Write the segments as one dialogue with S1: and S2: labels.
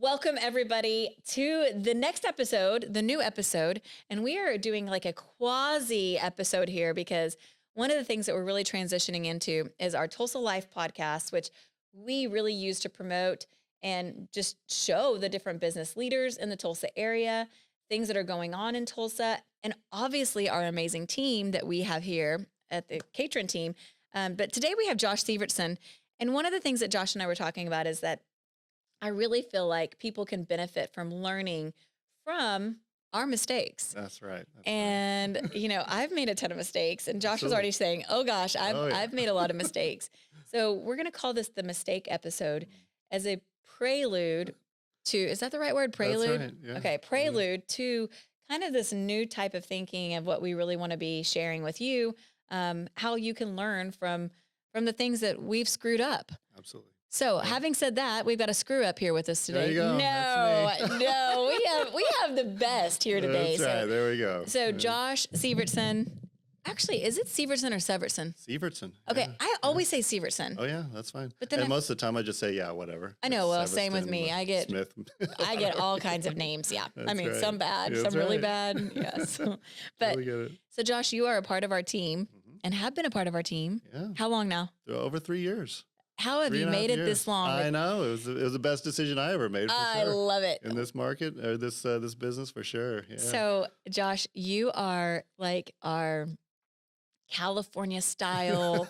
S1: Welcome everybody to the next episode, the new episode. And we are doing like a quasi episode here because one of the things that we're really transitioning into is our Tulsa Life podcast, which we really use to promote and just show the different business leaders in the Tulsa area, things that are going on in Tulsa, and obviously our amazing team that we have here at the Catron team. But today we have Josh Severtson. And one of the things that Josh and I were talking about is that I really feel like people can benefit from learning from our mistakes.
S2: That's right.
S1: You know, I've made a ton of mistakes, and Josh was already saying, oh gosh, I've made a lot of mistakes. So we're going to call this the mistake episode as a prelude to, is that the right word? Prelude?
S2: That's right, yeah.
S1: Okay. Prelude to kind of this new type of thinking of what we really want to be sharing with you, how you can learn from the things that we've screwed up.
S2: Absolutely.
S1: So having said that, we've got a screw up here with us today.
S2: There you go.
S1: No, we have the best here today.
S2: That's right. There we go.
S1: So Josh Severtson, actually, is it Severtson or Severtson?
S2: Severtson.
S1: Okay,
S2: Yeah.
S1: I always say Severtson.
S2: Oh yeah, that's fine.
S1: But then
S2: and most of the time I just say, yeah, whatever.
S1: I know. Well,
S2: Severson,
S1: same with me. I get
S2: Smith.
S1: I get all kinds of names. Yeah, I mean,
S2: right.
S1: some bad,
S2: That's
S1: some really
S2: right.
S1: bad. Yes.
S2: Totally get it.
S1: So Josh, you are a part of our team and have been a part of our team.
S2: Yeah.
S1: How long now?
S2: Over 3 years.
S1: How have you made it this long?
S2: I know. It was the best decision I ever made. For
S1: I
S2: sure.
S1: love it.
S2: In this market or this business for sure. Yeah.
S1: So Josh, you are like our California style,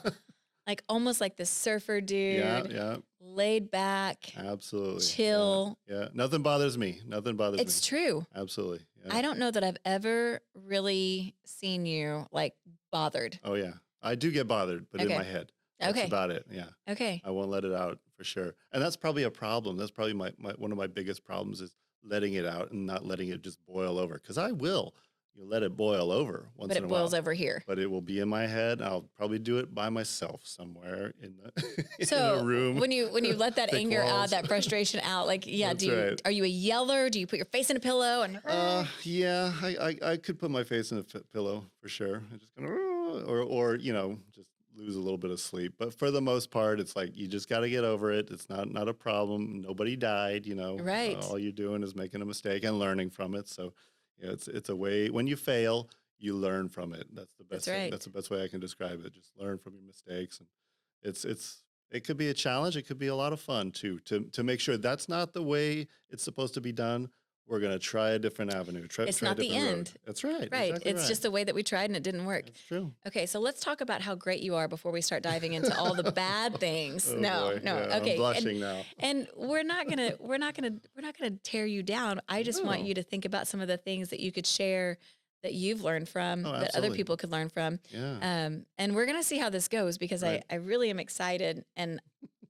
S1: like almost like the surfer dude.
S2: Yeah.
S1: Laid back.
S2: Absolutely.
S1: Chill.
S2: Yeah. Nothing bothers me.
S1: It's true.
S2: Absolutely. Yeah.
S1: I don't know that I've ever really seen you like bothered.
S2: Oh yeah. I do get bothered, but in my head. That's about it. Yeah.
S1: Okay.
S2: I won't let it out for sure. And that's probably a problem. That's probably my one of my biggest problems is letting it out and not letting it just boil over. Because I will. You let it boil over once
S1: But
S2: in a
S1: it
S2: while.
S1: boils over here.
S2: But it will be in my head. I'll probably do it by myself somewhere in the
S1: So
S2: in a room.
S1: when you let that
S2: Thick
S1: anger out,
S2: walls.
S1: that frustration out, like
S2: That's right.
S1: are you a yeller? Do you put your face in a pillow and
S2: Yeah, I could put my face in a pillow for sure. I just or just lose a little bit of sleep. But for the most part, it's like you just got to get over it. It's not a problem. Nobody died.
S1: Right.
S2: All you're doing is making a mistake and learning from it. So it's a way when you fail, you learn from it. That's the best.
S1: That's right.
S2: That's the best way I can describe it. Just learn from your mistakes, and it could be a challenge. It could be a lot of fun too. To make sure that's not the way it's supposed to be done. We're going to try a different avenue.
S1: It's not the end.
S2: Road. That's right.
S1: Right.
S2: Exactly
S1: It's just the way that we tried and it didn't work.
S2: That's true.
S1: Okay, so let's talk about how great you are before we start diving into all the bad things.
S2: Oh,
S1: No.
S2: boy. Yeah,
S1: Okay.
S2: I'm blushing now.
S1: And we're not gonna tear you down. I just want you to think about some of the things that you could share that you've learned from, that other
S2: absolutely.
S1: people could learn from.
S2: Yeah.
S1: And we're gonna see how this goes because
S2: Right.
S1: I really am excited, and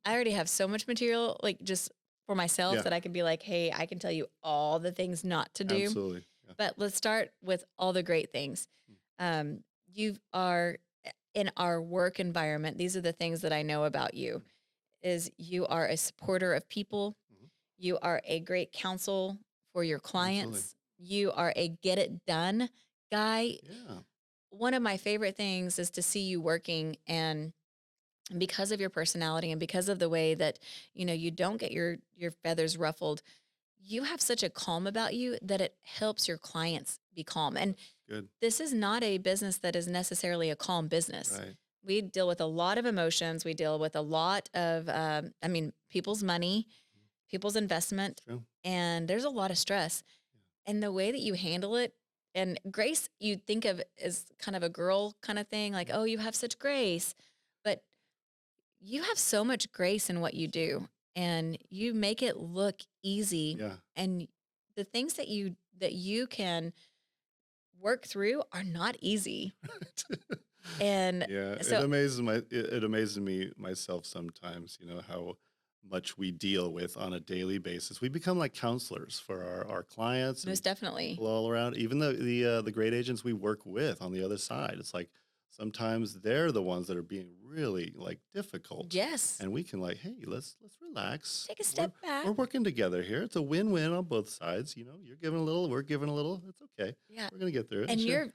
S1: I already have so much material, like just for myself, that I can be like, hey, I can tell you all the things not to do.
S2: Absolutely. Yeah.
S1: But let's start with all the great things. You are in our work environment. These are the things that I know about you is you are a supporter of people. You are a great counsel for your clients.
S2: Absolutely.
S1: You are a get it done guy.
S2: Yeah.
S1: One of my favorite things is to see you working, and because of your personality and because of the way that, you don't get your feathers ruffled, you have such a calm about you that it helps your clients be calm. And
S2: Good.
S1: this is not a business that is necessarily a calm business.
S2: Right.
S1: We deal with a lot of emotions. We deal with a lot of, people's money, people's investment,
S2: True.
S1: and there's a lot of stress. And the way that you handle it, and grace, you think of as kind of a girl kind of thing, like, oh, you have such grace, but you have so much grace in what you do, and you make it look easy.
S2: Yeah.
S1: And the things that you can work through are not easy. And
S2: Yeah.
S1: so
S2: It amazes me myself sometimes, how much we deal with on a daily basis. We become like counselors for our clients.
S1: most definitely.
S2: People all around. Even the great agents we work with on the other side. It's like sometimes they're the ones that are being really like difficult.
S1: Yes.
S2: And we can like, hey, let's relax.
S1: Take a step back.
S2: We're working together here. It's a win-win on both sides. You're giving a little, we're giving a little. It's okay.
S1: Yeah.
S2: We're gonna get through it.
S1: And
S2: Sure.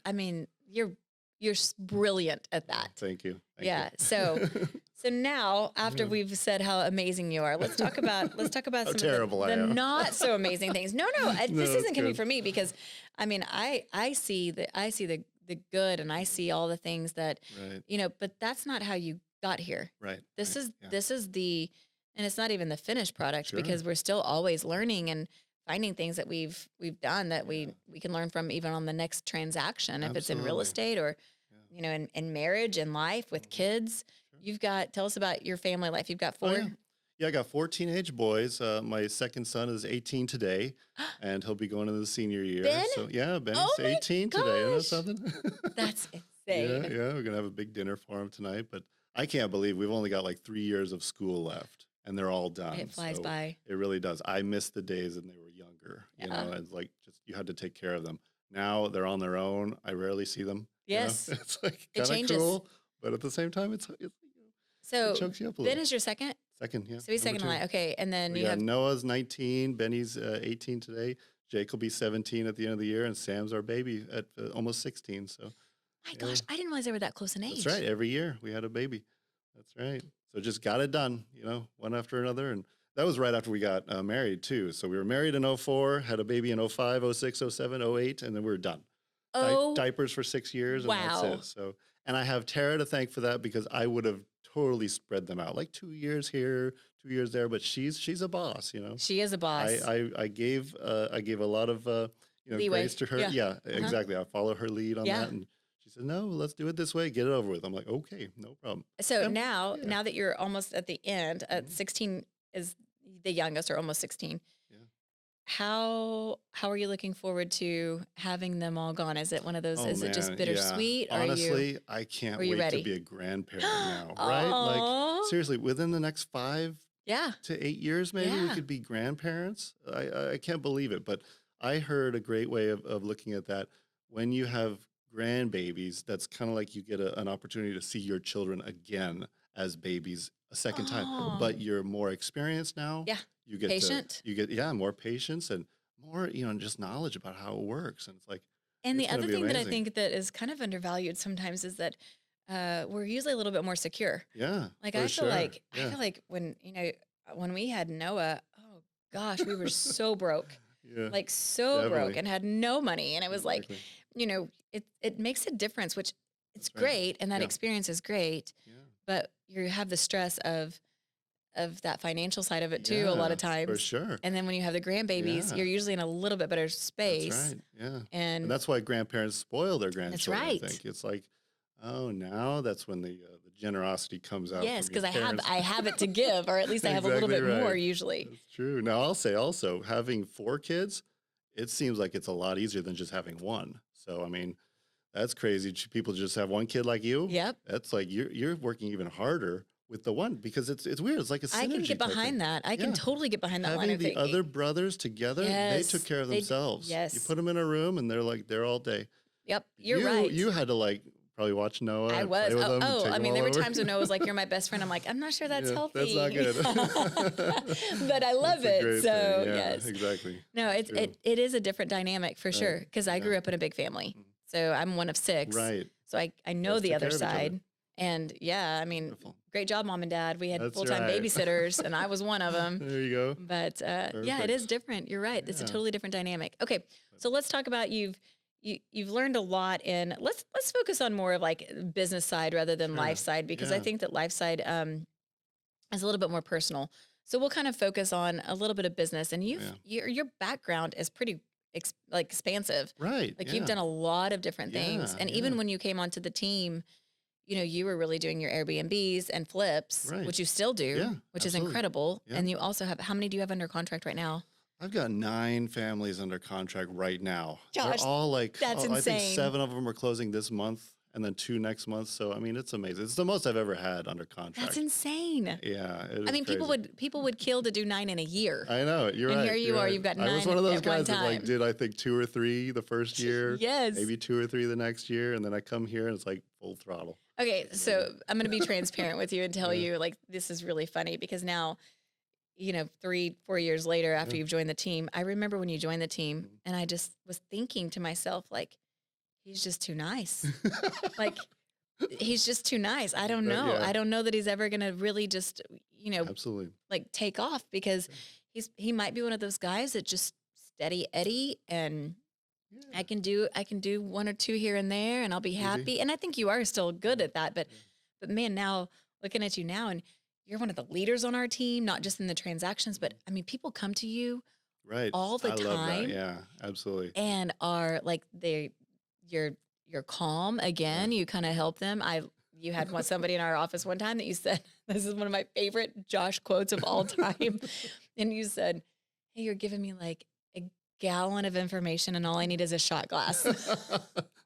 S1: you're brilliant at that.
S2: Thank you. Thank
S1: Yeah.
S2: you.
S1: So now, after
S2: Yeah.
S1: we've said how amazing you are, let's talk about
S2: How
S1: some
S2: terrible
S1: of
S2: I
S1: the
S2: am.
S1: not so amazing things. No, this
S2: No, it's
S1: isn't coming
S2: good.
S1: from me because, I mean, I see the good, and I see all the things that,
S2: Right,
S1: but that's not how you got here.
S2: right,
S1: This
S2: right.
S1: is
S2: Yeah,
S1: this is the, and it's not even the finished product
S2: sure.
S1: because we're still always learning and finding things that we've done that
S2: Yeah,
S1: we can learn from even on the next transaction, if it's in real
S2: absolutely.
S1: estate or
S2: Yeah.
S1: in marriage and life with
S2: Mhm.
S1: kids.
S2: Sure.
S1: Tell us about your family life. You've got
S2: Oh,
S1: four.
S2: yeah. Yeah, I got 4 teenage boys. My second son is 18 today, and he'll be going into the senior year.
S1: Ben?
S2: So, yeah, Benny's
S1: Oh my
S2: 18 today. Isn't that
S1: gosh.
S2: something?
S1: That's
S2: Yeah,
S1: insane.
S2: yeah, we're gonna have a big dinner for him tonight. But I can't believe we've only got like 3 years of school left, and they're all done.
S1: It flies
S2: So
S1: by.
S2: it really does. I miss the days when they were younger.
S1: Yeah.
S2: And like just you had to take care of them. Now they're on their own. I rarely see them.
S1: Yes.
S2: It's like
S1: It
S2: kind of
S1: changes.
S2: cruel, but at the same time, it
S1: So
S2: chokes you up a
S1: Ben
S2: little.
S1: is your second?
S2: Second, yeah,
S1: So he's
S2: number
S1: second in
S2: two.
S1: line. Okay. And then
S2: We
S1: you
S2: got
S1: have,
S2: Noah's 19, Benny's 18 today. Jake will be 17 at the end of the year, and Sam's our baby at almost 16. So,
S1: my
S2: yeah,
S1: gosh, I didn't realize they were that close in
S2: that's
S1: age.
S2: right. Every year we had a baby. That's right. So just got it done, one after another. And that was right after we got married, too. So we were married in '04, had a baby in '05, '06, '07, '08, and then we were done.
S1: Oh,
S2: Diapers for 6 years, and that's
S1: wow.
S2: it. So, and I have Tara to thank for that because I would have totally spread them out like 2 years here, 2 years there. But she's a boss.
S1: She is a
S2: I
S1: boss.
S2: I gave a lot of
S1: Leeway.
S2: grace to her.
S1: Yeah.
S2: Yeah,
S1: Uh-huh.
S2: exactly. I follow her lead on
S1: Yeah.
S2: that, and she said, "No, let's do it this way. Get it over with." I'm like, "Okay, no problem."
S1: So
S2: And
S1: now,
S2: yeah,
S1: now that you're almost at the end, at
S2: mhm,
S1: 16 is the youngest, or almost 16.
S2: yeah.
S1: How are you looking forward to having them all gone? Is it one of those?
S2: Oh
S1: Is it just
S2: man, yeah.
S1: bittersweet?
S2: Honestly, I
S1: Are
S2: can't
S1: you
S2: wait to
S1: ready?
S2: be a grandparent now. Right? Like
S1: Oh,
S2: seriously, within the next 5 to 8 years, maybe we
S1: yeah.
S2: could be grandparents. I can't believe it, but I heard a great way of looking at that. When you have grandbabies, that's kind of like you get an opportunity to see your children again as babies a second time,
S1: Oh,
S2: but you're more experienced now.
S1: yeah.
S2: You get, yeah, more patience and more, just knowledge about how it works. And it's like,
S1: And
S2: it's
S1: the
S2: going to
S1: other
S2: be
S1: thing that I
S2: amazing.
S1: think that is kind of undervalued sometimes is that we're usually a little bit more secure.
S2: Yeah,
S1: Like
S2: for
S1: I feel
S2: sure.
S1: like I
S2: Yeah,
S1: feel like when we had Noah, oh gosh, we were so broke.
S2: yeah,
S1: Like so broke
S2: definitely.
S1: and had no money, and it was like,
S2: Exactly.
S1: it makes a difference, which it's
S2: That's right.
S1: great, and that
S2: Yeah,
S1: experience is great,
S2: yeah,
S1: but you have the stress of that financial side of it too a lot
S2: yeah,
S1: of
S2: for
S1: times.
S2: sure.
S1: And then when you have the grandbabies,
S2: Yeah.
S1: you're usually in a little bit better
S2: That's
S1: space.
S2: right. Yeah. And
S1: And
S2: that's why grandparents spoil their
S1: that's
S2: grandchildren, I
S1: right.
S2: think. It's like, oh, now that's when the generosity comes out
S1: Yes,
S2: from your
S1: because
S2: parents.
S1: I have it to give, or at least I have a little
S2: Exactly
S1: bit more
S2: right.
S1: usually.
S2: That's true. Now, I'll say also, having 4 kids, it seems like it's a lot easier than just having one. So, I mean, that's crazy. People just have one kid like you.
S1: Yep.
S2: That's like you're working even harder with the one because it's weird. It's like a
S1: I can get
S2: synergy type thing.
S1: behind that. I can
S2: Yeah.
S1: totally get behind that line
S2: Having
S1: of
S2: the
S1: thinking.
S2: other brothers together, they took
S1: Yes.
S2: care of themselves. You
S1: Yes.
S2: put them in a room and they're like there all day.
S1: Yep. You're
S2: You
S1: right.
S2: had to like probably watch Noah
S1: I
S2: and play
S1: was.
S2: with
S1: Oh,
S2: them and
S1: oh,
S2: take
S1: I
S2: them
S1: mean,
S2: all
S1: there were
S2: over.
S1: times when Noah was like, "You're my best friend." I'm like, "I'm not sure that's
S2: Yeah, that's not
S1: healthy,"
S2: good.
S1: but I love
S2: That's a
S1: it.
S2: great thing.
S1: So
S2: Yeah,
S1: yes,
S2: exactly.
S1: no,
S2: It's
S1: it's
S2: true.
S1: it is a different dynamic for
S2: Right.
S1: sure. Because I
S2: Yeah.
S1: grew up in a big family,
S2: Mhm.
S1: so I'm one of six.
S2: Right.
S1: So I
S2: You
S1: know
S2: guys
S1: the
S2: took
S1: other
S2: care of each other.
S1: side. And yeah, I mean,
S2: Beautiful.
S1: great job, mom and dad. We had
S2: That's
S1: full time
S2: right.
S1: babysitters, and I was one of them.
S2: There you go.
S1: But yeah, it
S2: Perfect.
S1: is different. You're right. It's a
S2: Yeah.
S1: totally different dynamic. Okay,
S2: But,
S1: so let's talk about you've learned a lot in. Let's focus on more of like business side rather than life
S2: sure.
S1: side, because I
S2: Yeah.
S1: think that life side is a little bit more personal. So we'll kind of focus on a little bit of business, and
S2: Yeah.
S1: your background is pretty like expansive.
S2: Right.
S1: Like you've
S2: Yeah.
S1: done a lot of different things,
S2: Yeah.
S1: and
S2: Yeah.
S1: even when you came onto the team, you were really doing your Airbnbs and flips,
S2: Right.
S1: which you still do,
S2: Yeah.
S1: which is
S2: Absolutely.
S1: incredible.
S2: Yeah.
S1: And you also have, how many do you have under contract right now?
S2: I've got 9 families under contract right now. They're
S1: Gosh,
S2: all like,
S1: that's
S2: I think
S1: insane.
S2: 7 of them are closing this month and then 2 next month. So, I mean, it's amazing. It's the most I've ever had under contract.
S1: That's insane.
S2: Yeah, it is
S1: I mean, people
S2: crazy.
S1: would kill to do 9 in a year.
S2: I know. You're
S1: And
S2: right.
S1: here you
S2: You're
S1: are,
S2: right.
S1: you've got
S2: I was
S1: 9
S2: one of those
S1: at one
S2: guys that like
S1: time.
S2: did I think 2 or 3 the first year,
S1: Yes.
S2: maybe 2 or 3 the next year, and then I come here and it's like full throttle.
S1: Okay,
S2: It's
S1: so
S2: amazing.
S1: I'm going to be transparent with you and tell
S2: Yeah.
S1: you, like, this is really funny because now, 3, 4 years later after
S2: Yeah.
S1: you've joined the team, I remember when you joined the team,
S2: Mhm.
S1: and I just was thinking to myself, like, he's just too nice. Like, he's just too nice. I don't
S2: Right,
S1: know.
S2: yeah,
S1: I don't know that he's ever going to really just,
S2: absolutely.
S1: like take off because
S2: Yeah,
S1: he might be one of those guys that just steady Eddie and
S2: yeah,
S1: I can do one or two here and there and I'll be
S2: easy.
S1: happy. And I think you are still good
S2: Yeah,
S1: at that,
S2: yeah.
S1: but man, now looking at you now and you're one of the leaders on our team, not just in the transactions, but
S2: Mhm.
S1: I mean, people come to you
S2: Right.
S1: all the
S2: I love that.
S1: time
S2: Yeah, absolutely.
S1: and are like you're you're calm
S2: Yeah.
S1: again. You kind of help them. You had somebody in our office one time that you said this is one of my favorite Josh quotes of all time, and you said, "Hey, you're giving me like a gallon of information, and all I need is a shot glass."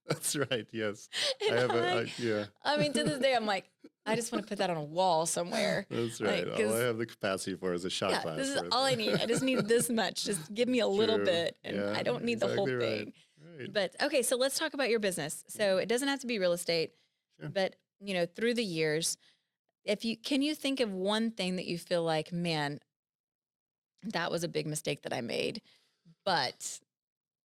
S2: That's right. Yes. I
S1: And
S2: have yeah.
S1: I mean, to this day, I'm like, I just want to put that on a wall somewhere,
S2: That's right.
S1: like
S2: All I
S1: because
S2: have the capacity for is a shot
S1: yeah, this
S2: glass
S1: is
S2: worth.
S1: all I need. I just need this much. Just give me a little
S2: True.
S1: bit, and
S2: Yeah,
S1: I don't need the whole
S2: exactly right.
S1: thing.
S2: Right.
S1: But okay, so let's talk about your business.
S2: Yeah,
S1: So it doesn't have to be real estate,
S2: sure.
S1: but through the years, if you can you think of one thing that you feel like, man, that was a big mistake that I made, but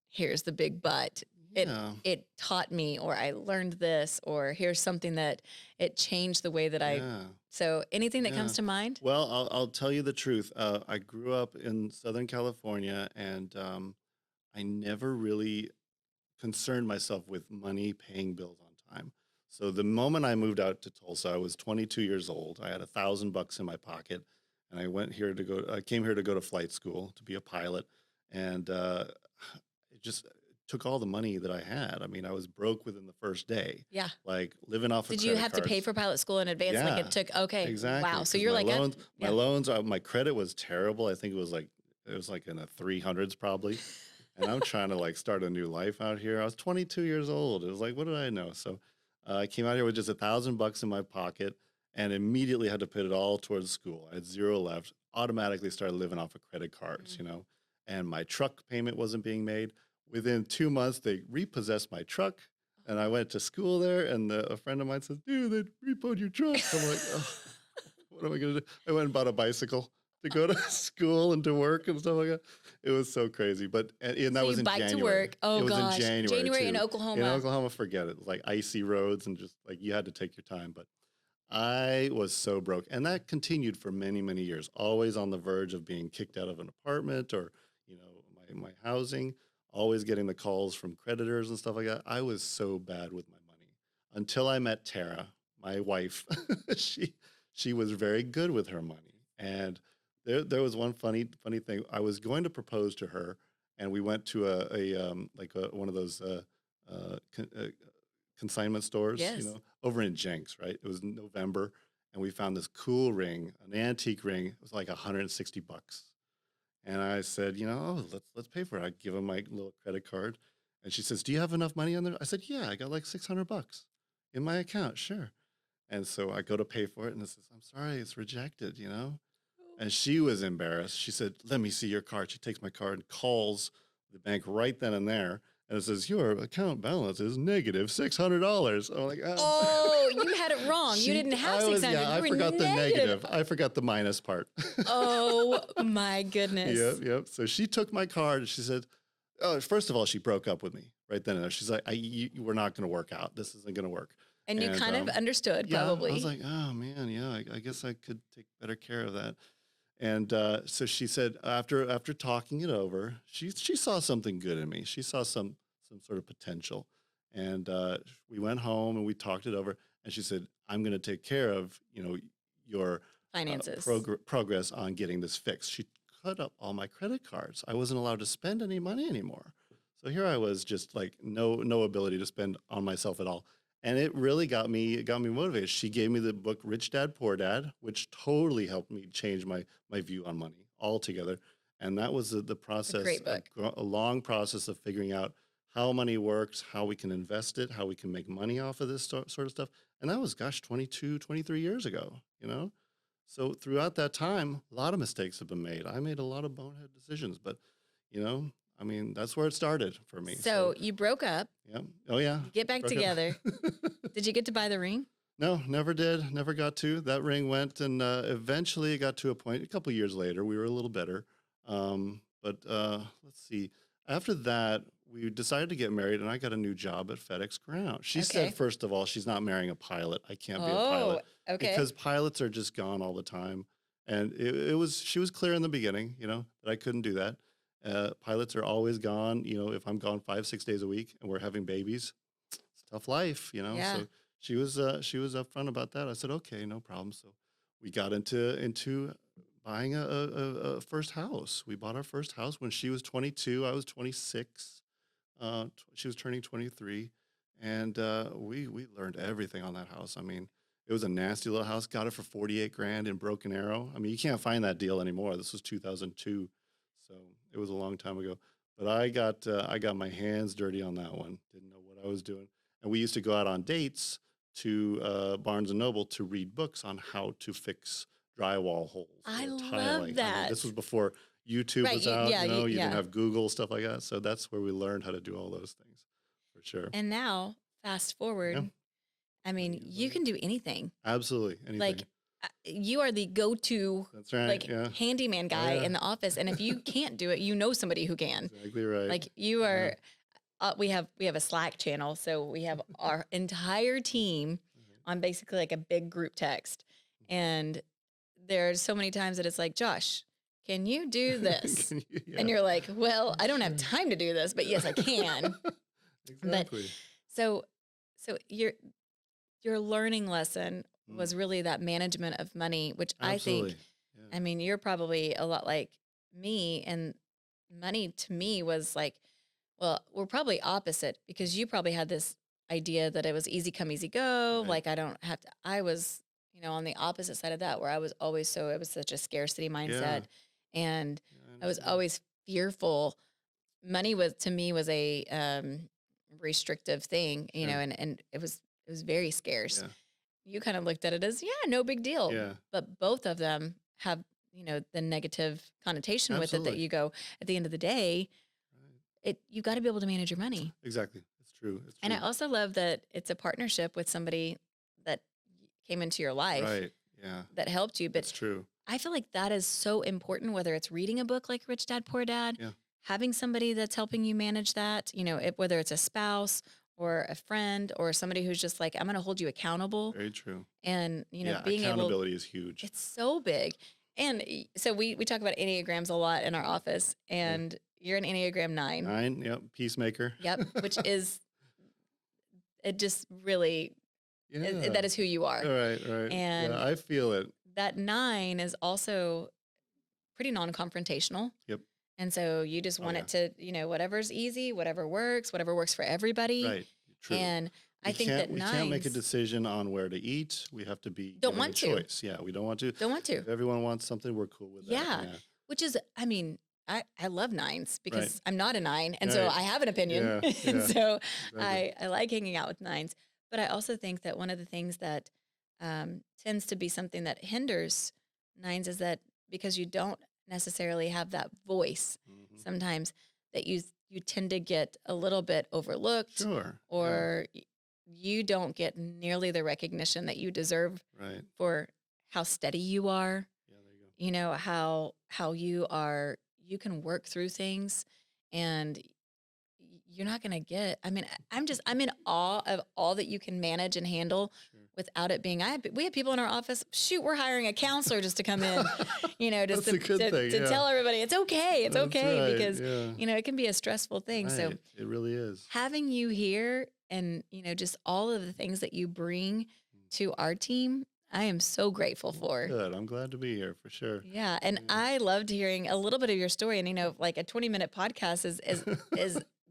S1: here's the big but.
S2: Yeah.
S1: It taught me or I learned this or here's something that it changed the way that I
S2: Yeah.
S1: so anything that
S2: Yeah.
S1: comes to mind?
S2: Well, I'll tell you the truth. I grew up in Southern California, and I never really concerned myself with money, paying bills on time. So the moment I moved out to Tulsa, I was 22 years old. I had $1,000 in my pocket, and I came here to go to flight school to be a pilot, and it just took all the money that I had. I mean, I was broke within the first day,
S1: Yeah.
S2: like living off of
S1: Did you
S2: credit
S1: have to pay
S2: cards.
S1: for pilot school in advance? Like it
S2: Yeah,
S1: took okay,
S2: exactly.
S1: wow. So
S2: Because
S1: you're like a
S2: my
S1: yeah.
S2: loans, my credit was terrible. I think it was like in the 300s probably, and I'm trying to like start a new life out here. I was 22 years old. It was like, what did I know? So I came out here with just $1,000 in my pocket, and immediately had to put it all towards school. I had zero left. Automatically started living off of credit cards,
S1: Mhm.
S2: and my truck payment wasn't being made. Within 2 months, they repossessed my truck. And I went to school there, and a friend of mine says, "Dude, they repoed your truck." I'm like, "Oh, what am I gonna do?" I went and bought a bicycle to go to school and to work and stuff like that. It was so crazy, but and
S1: So
S2: that
S1: you
S2: was in
S1: bike to
S2: January.
S1: work. Oh
S2: It was in
S1: gosh.
S2: January
S1: January in
S2: too. In
S1: Oklahoma.
S2: Oklahoma, forget it. It was like icy roads and just like you had to take your time. But I was so broke, and that continued for many, many years. Always on the verge of being kicked out of an apartment or my housing. Always getting the calls from creditors and stuff like that. I was so bad with my money until I met Tara, my wife. she she was very good with her money, and there was one funny thing. I was going to propose to her, and we went to one of those uh, con- uh, consignment stores,
S1: Yes.
S2: over in Jenks, right? It was November, and we found this cool ring, an antique ring. It was like $160. And I said, oh, let's pay for it. I give him my little credit card. And she says, "Do you have enough money on there?" I said, "Yeah, I got like $600 in my account, sure." And so I go to pay for it, and it says, "I'm sorry, it's rejected." And she was embarrassed. She said, "Let me see your card." She takes my card and calls the bank right then and there. And it says, "Your account balance is negative $600." I'm like, oh.
S1: Oh, you had it wrong. You didn't have
S2: Yeah,
S1: 600. You
S2: I
S1: were
S2: forgot the
S1: negative.
S2: negative. I forgot the minus part.
S1: Oh my
S2: Yep,
S1: goodness.
S2: yep. So she took my card and she said, "Oh, first of all, she broke up with me right then and there. She's like, we're not going to work out. This isn't going to work."
S1: And you
S2: And
S1: kind of understood
S2: yeah, I was
S1: probably.
S2: like, "Oh man, yeah, I guess I could take better care of that." And so she said, after talking it over, she saw something good in me. She saw some sort of potential, and we went home and we talked it over. And she said, "I'm going to take care of your
S1: Finances.
S2: progress on getting this fixed." She cut up all my credit cards. I wasn't allowed to spend any money anymore. So here I was, just like no ability to spend on myself at all. And it really got me motivated. She gave me the book Rich Dad Poor Dad, which totally helped me change my view on money altogether. And that was the
S1: It's a
S2: process,
S1: great book.
S2: a long process of figuring out how money works, how we can invest it, how we can make money off of this sort of stuff. And that was, gosh, 22, 23 years ago. So throughout that time, a lot of mistakes have been made. I made a lot of bonehead decisions, but you know, I mean, that's where it started for me.
S1: So
S2: So
S1: you broke up,
S2: yeah. Oh yeah.
S1: you get back
S2: Broke up.
S1: together. Did you get to buy the ring?
S2: No, never did. Never got to. That ring went, and eventually it got to a point. A couple years later, we were a little better. But let's see. After that, we decided to get married, and I got a new job at FedEx Ground. She said,
S1: Okay.
S2: first of all, she's not marrying a pilot. I can't be a
S1: Oh,
S2: pilot
S1: okay.
S2: because pilots are just gone all the time. And she was clear in the beginning, that I couldn't do that. Pilots are always gone. If I'm gone 5, 6 days a week and we're having babies, it's a tough life.
S1: Yeah.
S2: So she was upfront about that. I said, okay, no problem. So we got into buying a first house. We bought our first house when she was 22. I was 26. She was turning 23, and we learned everything on that house. I mean, it was a nasty little house. Got it for 48 grand in Broken Arrow. I mean, you can't find that deal anymore. This was 2002, so it was a long time ago. But I got my hands dirty on that one. Didn't know what I was doing, and we used to go out on dates to Barnes and Noble to read books on how to fix drywall holes
S1: I
S2: or
S1: love
S2: tiling. I mean, this
S1: that.
S2: was before YouTube
S1: Right.
S2: was out.
S1: Yeah.
S2: You didn't
S1: Yeah.
S2: have Google, stuff like that. So that's where we learned how to do all those things, for sure.
S1: And now, fast
S2: Yeah,
S1: forward, I
S2: what
S1: mean,
S2: do you
S1: you
S2: learn?
S1: can do anything.
S2: Absolutely
S1: Like,
S2: anything.
S1: you are the go-to
S2: That's right.
S1: like
S2: Yeah.
S1: handyman
S2: Oh
S1: guy
S2: yeah.
S1: in the office, and if you can't do it, you know somebody who can.
S2: Exactly right.
S1: Like you
S2: Yeah.
S1: are. We have a Slack channel, so we have our entire team
S2: Right.
S1: on basically like a big group text, and there's so many times that it's like, Josh, can you do this?
S2: Can you,
S1: And
S2: yeah.
S1: you're like, well, I don't have time to do this, but yes, I can. But
S2: Exactly.
S1: so so your learning lesson
S2: Mm,
S1: was really that management of money, which I think,
S2: absolutely. Yeah.
S1: I mean, you're probably a lot like me, and money to me was like, well, we're probably opposite because you probably had this idea that it was easy come, easy go.
S2: Right.
S1: Like I don't have to, I was, on the opposite side of that where I was always it was such a scarcity
S2: Yeah.
S1: mindset. And
S2: Yeah, I
S1: I was
S2: understand.
S1: always fearful. Money was to me was a restrictive thing,
S2: Sure.
S1: and it was very scarce.
S2: Yeah.
S1: You kind of looked at it as, yeah, no big deal.
S2: Yeah.
S1: But both of them have, the negative connotation with it that
S2: Absolutely.
S1: you go, at the end of the day,
S2: Right.
S1: you got to be able to manage your money.
S2: Exactly. It's true. It's
S1: And I
S2: true.
S1: also love that it's a partnership with somebody that came into your life
S2: Right. Yeah.
S1: that helped you.
S2: That's
S1: But
S2: true.
S1: I feel like that is so important, whether it's reading a book like Rich Dad, Poor Dad,
S2: Yeah.
S1: having somebody that's helping you manage that, whether it's a spouse or a friend or somebody who's just like, I'm going to hold you accountable.
S2: Very true.
S1: And,
S2: Yeah.
S1: being able,
S2: Accountability is huge.
S1: it's so big. And so we talk about Enneagrams a lot in our office,
S2: Yeah.
S1: and you're an Enneagram 9.
S2: 9. Yep. Peacemaker.
S1: Yep. Which is, it just really,
S2: Yeah.
S1: that is who you are.
S2: Right. Right.
S1: And
S2: Yeah. I feel it.
S1: that 9 is also pretty non-confrontational.
S2: Yep.
S1: And so you just
S2: Oh
S1: want
S2: yeah.
S1: it to, whatever's easy, whatever works for everybody.
S2: Right. True.
S1: And I think that
S2: We can't make a
S1: 9s
S2: decision on where to eat. We have to be
S1: don't
S2: given a
S1: want to,
S2: choice. Yeah. We don't want to.
S1: don't want to.
S2: If everyone wants something, we're cool with that.
S1: Yeah.
S2: Yeah.
S1: Which is, I mean, I love 9s
S2: Right.
S1: because I'm not a 9. And so
S2: Right.
S1: I have an opinion.
S2: Yeah.
S1: And
S2: Yeah.
S1: so
S2: Exactly.
S1: I like hanging out with 9s. But I also think that one of the things that tends to be something that hinders 9s is that because you don't necessarily have that voice
S2: Hmm.
S1: sometimes, that you tend to get a little bit overlooked,
S2: Sure. Yeah.
S1: or you don't get nearly the recognition that you deserve
S2: Right.
S1: for how steady you are,
S2: Yeah. There you go.
S1: how you can work through things, and you're not going to get, I mean, I'm in awe of all that you can manage and handle
S2: Sure.
S1: without it being, we have people in our office, shoot, we're hiring a counselor just to come in, just
S2: That's a good thing.
S1: to
S2: Yeah.
S1: tell everybody it's okay. It's
S2: That's
S1: okay
S2: right.
S1: because,
S2: Yeah.
S1: it can be a stressful thing. So
S2: Right. It really is.
S1: having you here and, just all of the things that you bring to our team, I am so grateful
S2: Well,
S1: for.
S2: good. I'm glad to be here for sure.
S1: Yeah. And
S2: Yeah.
S1: I loved hearing a little bit of your story. And, like a 20-minute podcast is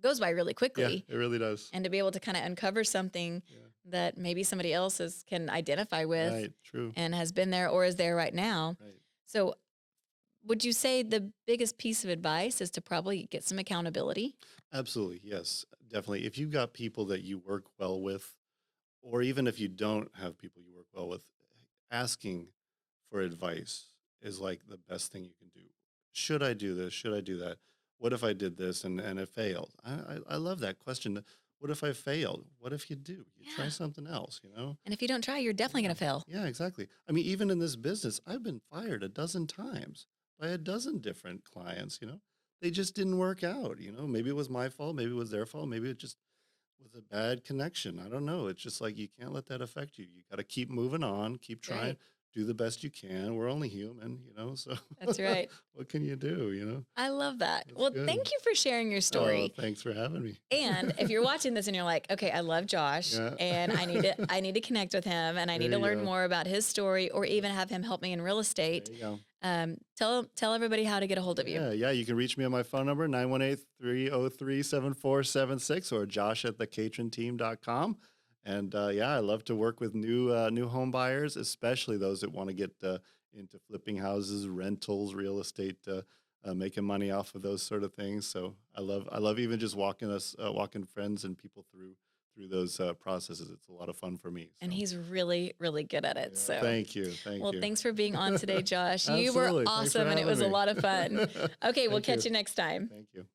S1: goes by really
S2: Yeah.
S1: quickly.
S2: It really does.
S1: And to be able to kind of uncover something
S2: Yeah.
S1: that maybe somebody else can identify with
S2: Right. True.
S1: and has been there or is there right now.
S2: Right.
S1: So would you say the biggest piece of advice is to probably get some accountability?
S2: Absolutely. Yes. Definitely. If you've got people that you work well with, or even if you don't have people you work well with, asking for advice is like the best thing you can do. Should I do this? Should I do that? What if I did this and it failed? I love that question. What if I failed? What if you do? You try
S1: Yeah.
S2: something else.
S1: And if you don't try, you're definitely
S2: Yeah.
S1: going to fail.
S2: Yeah, exactly. I mean, even in this business, I've been fired a dozen times by a dozen different clients. they just didn't work out. Maybe it was my fault, maybe it was their fault, maybe it just was a bad connection. I don't know. It's just like you can't let that affect you. You got to keep moving on, keep trying,
S1: Right.
S2: do the best you can. We're only human. So
S1: That's right.
S2: what can you do?
S1: I love that.
S2: That's
S1: Well,
S2: good.
S1: thank you for sharing your
S2: Oh,
S1: story.
S2: thanks for having me.
S1: And if you're watching this and you're like, okay, I love Josh
S2: Yeah.
S1: and I need to connect with him and I need
S2: There
S1: to
S2: you
S1: learn
S2: go.
S1: more about his story or even have him help me in real estate.
S2: There you go.
S1: Tell everybody how to get a hold of you.
S2: Yeah. You can reach me on my phone number, 918-303-7476, or josh at thecatronteam.com. And I love to work with new home buyers, especially those that want to get into flipping houses, rentals, real estate, making money off of those sort of things. So I love even just walking friends and people through those processes. It's a lot of fun for me.
S1: And
S2: So
S1: he's really, really good at it.
S2: yeah,
S1: So,
S2: thank you. Thank
S1: well,
S2: you.
S1: thanks for being on today, Josh. You were
S2: Absolutely. Thanks for
S1: awesome and it was
S2: having
S1: a
S2: me.
S1: lot of fun. Okay, we'll
S2: Thank you.
S1: catch you next time.
S2: Thank you.